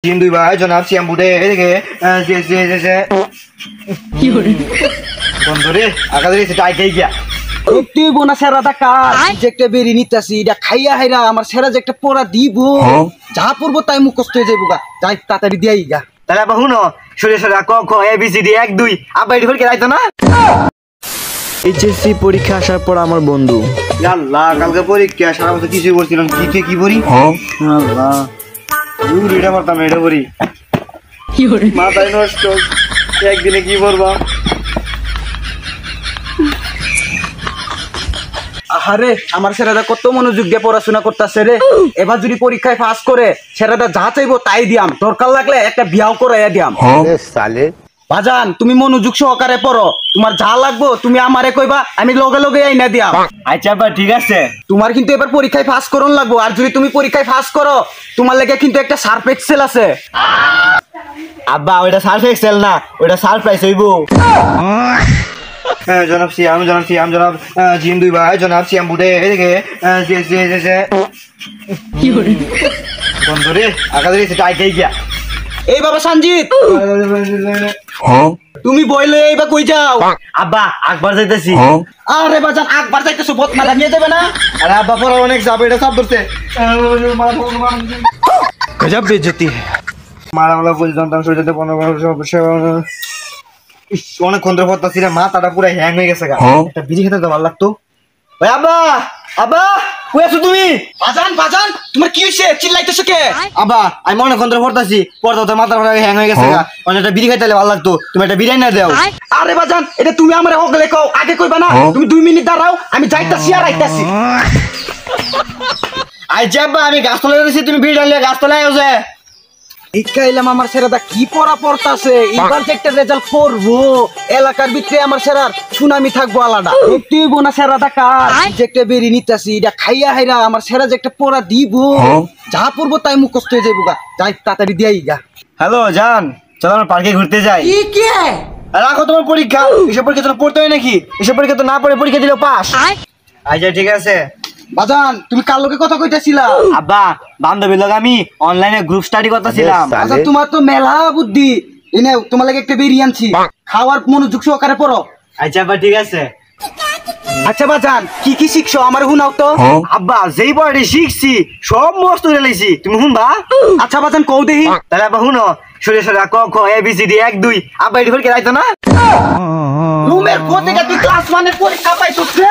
তিন দুইবার জনাব শ্যাম্পুটে এদিকে বন্ধুরে আকাশ টাইটাই গিয়া তুই বোনা সেরাটা কার যে একটা বেরি নিতাছি এটা খাইয়া হাইরা আমার সেরা যে একটা পোড়া দিব যা পড়বো তাই মুখস্থ হয়ে যাইব গা যাই তাড়াতাড়ি দিয়াই গা তাহলে আবার শুনো সরে সরে ক খ এ বি সি ডি 1 2 আব্বা এটি পরীক্ষা যাইতো না এইচএসসি পরীক্ষা আসার পর আমার বন্ধু আল্লাহ কালকে পরীক্ষা সারা বছর কিছুই করছিলাম জিকে কি পড়ি আল্লাহ এটা পারতাম এটা পড়ি মাথায় নষ্ট একদিনে কি করবা আহারে আমার সেরাটা কত মনোযোগ দিয়ে পড়াশোনা করতেছে রে এবার যদি পরীক্ষায় পাস করে সেরাটা যা চাইবো তাই দিয়াম দরকার লাগলে একটা বিয়াও করাইয়া দিয়াম বাজান তুমি মনোযোগ সহকারে পড়ো তোমার যা লাগবো তুমি আমারে কইবা আমি লগে লগে আইনা দিয়াম আচ্ছা আব্বা ঠিক আছে তোমার কিন্তু এবার পরীক্ষায় পাস করন লাগবো আর যদি তুমি পরীক্ষায় পাস করো তোমার লাগে কিন্তু একটা সার্ফ এক্সেল আছে আব্বা ওইটা সার্ফ এক্সেল না ওইটা সারপ্রাইজ হইব জনাব সিয়াম জনাব জিম দুইবার জনাব শ্যাম্পুটে এদিকে বন্ধুরে আকাশ টাইটাই গিয়া এই বাবা সঞ্জিত তুমি বইলে এইবার কই যাও আব্বা আকবার যাইতেছি আরে বাজান আকবার যাইতেছো বত মালা নিয়ে যাবে না আরে আব্বা পরে অনেক যাবে এটা সব ধরতে গজব বেজতি মারা বলতাম শরীরে 15 অনেকক্ষণ ধরে পড়তাছি রে মাথাটা পুরো হ্যাং হয়ে গেছে একটা বিড়ি খেতে তো ভালো লাগতো ওই আব্বা আব্বা কই আছো তুমি বাজান তোমার কি হইছে চিল্লাইতেছো কে আব্বা আমি অনেকক্ষণ ধরে পড়তাছি পড়তে তো মাথা হ্যাং হয়ে গেছে একটা বিড়ি খাইতে ভালো লাগতো তুমি একটা বিরিয়ানি না দাও আরে বাজান এটা তুমি আমারে হগলে কও আগে কইবা না তুমি 2 মিনিট দাঁড়াও আমি যাইতাছি আর আইতাছি আচ্ছা আব্বা আমি গাছতলায় গেছি তুমি বিড়ি ডালিয়ে গাছতলায় আছো ইকাইলাম আমার সেরাটা কি পড়া পড়তাছে এবার যে একটা রেজাল্ট করবো এলাকার ভিতরে আমার সেরার সুনামি থাকবো আলাদা তুই বোনা সেরাটা কার যে একটা বেরি নিতাছি এটা খাইয়া হাইরা আমার সেরা যে একটা পোড়া দিব যা পড়বো তাই মুখস্থ হয়ে যাইব গা যাই তাড়াতাড়ি দিয়াই গা হ্যালো জান চলো আমরা পার্কে ঘুরতে যাই কি রাখো তোমার পরীক্ষা এসব পরীক্ষা তো পড়তে হয় নাকি এসব পরীক্ষা তো না পড়ে পরীক্ষা দিলেও পাস আচ্ছা ঠিক আছে বাজান তুমি কার লগে কথা কইতাছিলা আব্বা বান্ধবীর লগে আমি অনলাইনে গ্রুপ স্টাডি করতেছিলাম আচ্ছা তোমার তো মেলা বুদ্ধি এনে তোমার লাগে একটা বেরি আনছি খাওয়ার মনোযোগ সহকারে পড়ো আচ্ছা আব্বা ঠিক আছে আচ্ছা বাজান কি শিখছো আমার হুনাও তো আব্বা যেই পড়াটি শিখছি সব মস্ত রেলাইছি তুমি শুনবা আচ্ছা বাজান কও দেহি তাহলে আব্বা শুনো সরে সরে ক খ এ বি সি ডি 1 2 আব্বা এটি পরীক্ষা যাইতো না রুমের প্রতিটা তুই ক্লাস 1 এর পরীক্ষা পাইছস রে